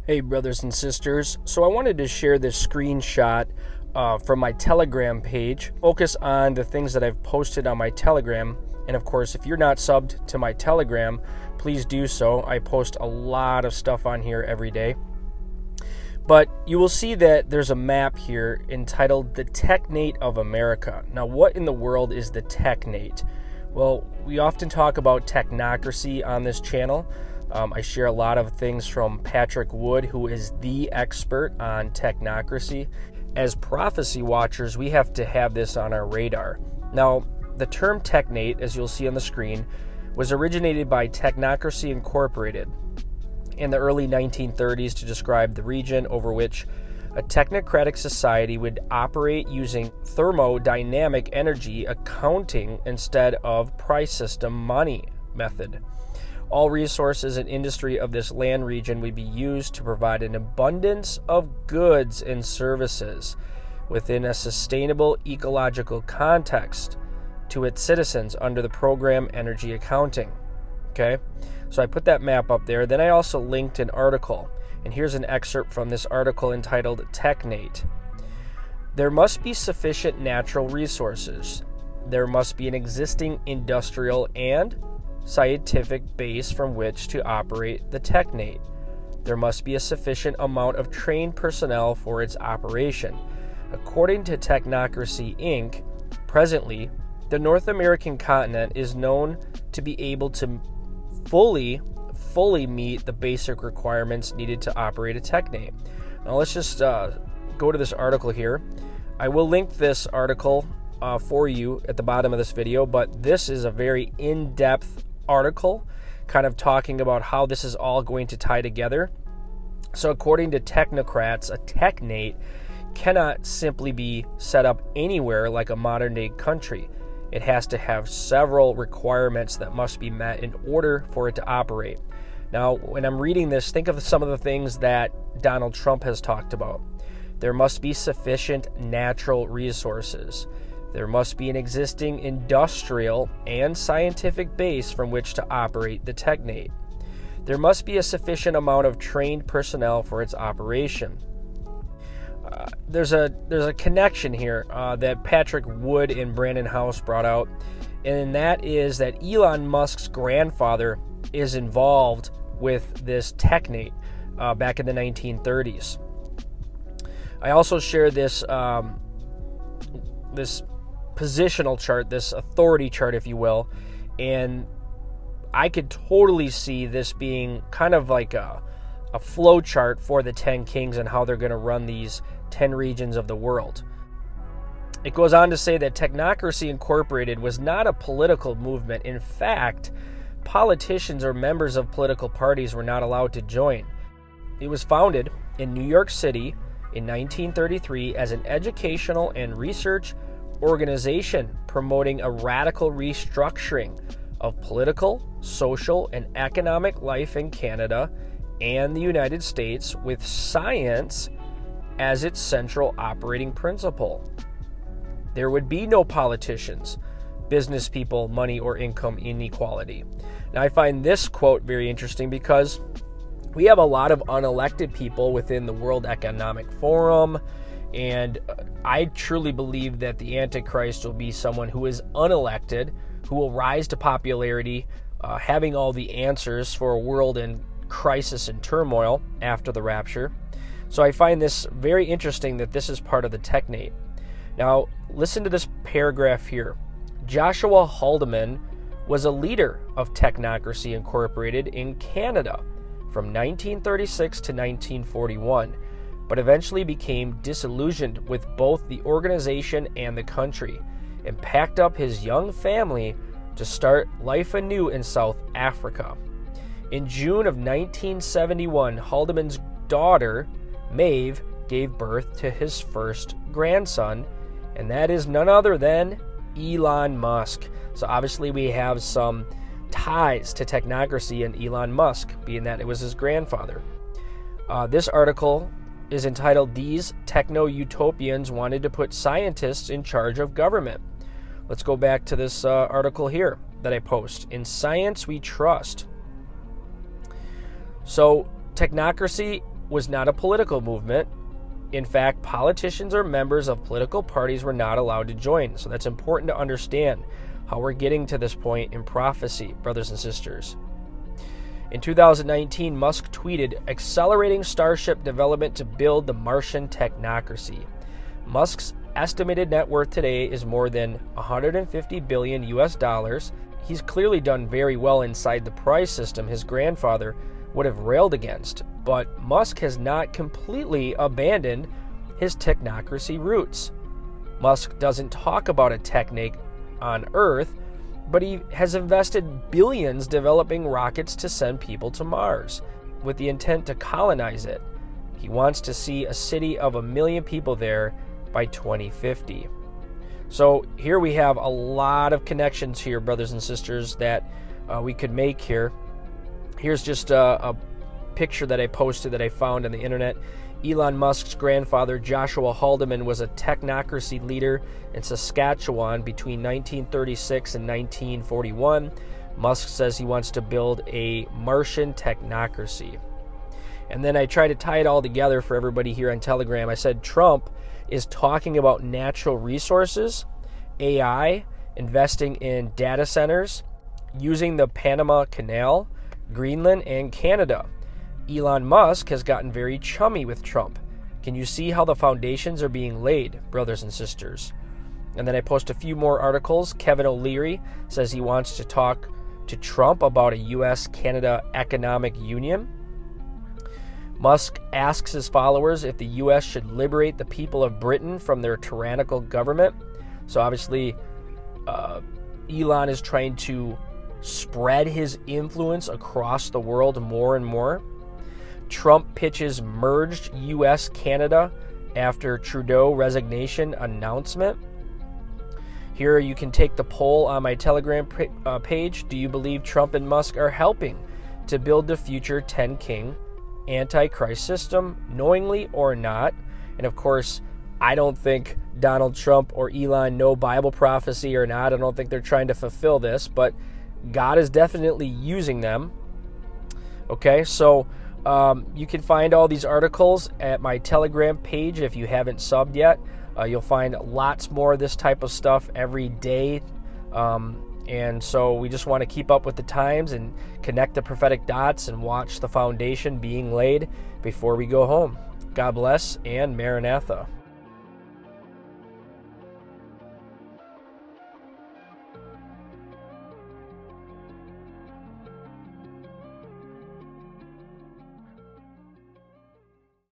Hey brothers and sisters, so I wanted to share this screenshot from my Telegram page. Focus on the things that I've posted on my Telegram, and of course if you're not subbed to my Telegram, please do so. I post a lot of stuff on here every day. But you will see that there's a map here entitled the Technate of America. Now what in the world is the Technate? Well, we often talk about technocracy on this channel. I share a lot of things from Patrick Wood, who is the expert on technocracy. As prophecy watchers, we have to have this on our radar. Now, the term technate, as you'll see on the screen, was originated by Technocracy Incorporated in the early 1930s to describe the region over which a technocratic society would operate using thermodynamic energy accounting instead of price system money method. All resources and industry of this land region would be used to provide an abundance of goods and services within a sustainable ecological context to its citizens under the program Energy Accounting. Okay, so I put that map up there. Then I also linked an article, and here's an excerpt from this article entitled Technate. There must be sufficient natural resources. There must be an existing industrial and scientific base from which to operate the technate. There must be a sufficient amount of trained personnel for its operation. According to Technocracy Inc., presently, the North American continent is known to be able to fully meet the basic requirements needed to operate a technate. Now let's just go to this article here. I will link this article for you at the bottom of this video, but this is a very in-depth article kind of talking about how this is all going to tie together. So according to technocrats, a technate cannot simply be set up anywhere like a modern day country. It has to have several requirements that must be met in order for it to operate. Now, when I'm reading this, think of some of the things that Donald Trump has talked about. There must be sufficient natural resources. There must be an existing industrial and scientific base from which to operate the technate. There must be a sufficient amount of trained personnel for its operation. There's a connection here that Patrick Wood and Brandon House brought out, and that is that Elon Musk's grandfather is involved with this technate back in the 1930s. I also share this positional chart, this authority chart, if you will, and I could totally see this being kind of like a flow chart for the 10 kings and how they're going to run these 10 regions of the world. It goes on to say that Technocracy Incorporated was not a political movement. In fact, politicians or members of political parties were not allowed to join. It was founded in New York City in 1933 as an educational and research organization promoting a radical restructuring of political, social, and economic life in Canada and the United States with science as its central operating principle. There would be no politicians, business people, money, or income inequality. Now, I find this quote very interesting because we have a lot of unelected people within the World Economic Forum, and I truly believe that the Antichrist will be someone who is unelected, who will rise to popularity, having all the answers for a world in crisis and turmoil after the rapture. So I find this very interesting that this is part of the technate. Now, listen to this paragraph here. Joshua Haldeman was a leader of Technocracy Incorporated in Canada from 1936 to 1941, but eventually became disillusioned with both the organization and the country, and packed up his young family to start life anew in South Africa. In June of 1971, Haldeman's daughter, Maeve, gave birth to his first grandson, and that is none other than Elon Musk. So obviously we have some ties to technocracy and Elon Musk, being that it was his grandfather. This article is entitled, "These Techno-Utopians Wanted to Put Scientists in Charge of Government." Let's go back to this article here that I post. In Science We Trust. So technocracy was not a political movement. In fact, politicians or members of political parties were not allowed to join. So that's important to understand how we're getting to this point in prophecy, brothers and sisters. In 2019, Musk tweeted, accelerating Starship development to build the Martian technocracy. Musk's estimated net worth today is more than 150 billion US dollars. He's clearly done very well inside the price system his grandfather would have railed against, but Musk has not completely abandoned his technocracy roots. Musk doesn't talk about a technate on Earth, but he has invested billions developing rockets to send people to Mars with the intent to colonize it. He wants to see a city of 1 million people there by 2050. So here we have a lot of connections here, brothers and sisters, that we could make here. Here's just a picture that I posted that I found on the internet. Elon Musk's grandfather, Joshua Haldeman, was a technocracy leader in Saskatchewan between 1936 and 1941. Musk says he wants to build a Martian technocracy. And then I try to tie it all together for everybody here on Telegram. I said Trump is talking about natural resources, AI, investing in data centers, using the Panama Canal, Greenland, and Canada. Elon Musk has gotten very chummy with Trump. Can you see how the foundations are being laid, brothers and sisters? And then I post a few more articles. Kevin O'Leary says he wants to talk to Trump about a U.S.-Canada economic union. Musk asks his followers if the U.S. should liberate the people of Britain from their tyrannical government. So obviously, Elon is trying to spread his influence across the world more and more. Trump pitches merged U.S.-Canada after Trudeau resignation announcement. Here you can take the poll on my Telegram page. Do you believe Trump and Musk are helping to build the future 10-king Antichrist system, knowingly or not? And of course, I don't think Donald Trump or Elon know Bible prophecy or not. I don't think they're trying to fulfill this, but God is definitely using them. Okay, so you can find all these articles at my Telegram page if you haven't subbed yet. You'll find lots more of this type of stuff every day. And so we just want to keep up with the times and connect the prophetic dots and watch the foundation being laid before we go home. God bless and Maranatha.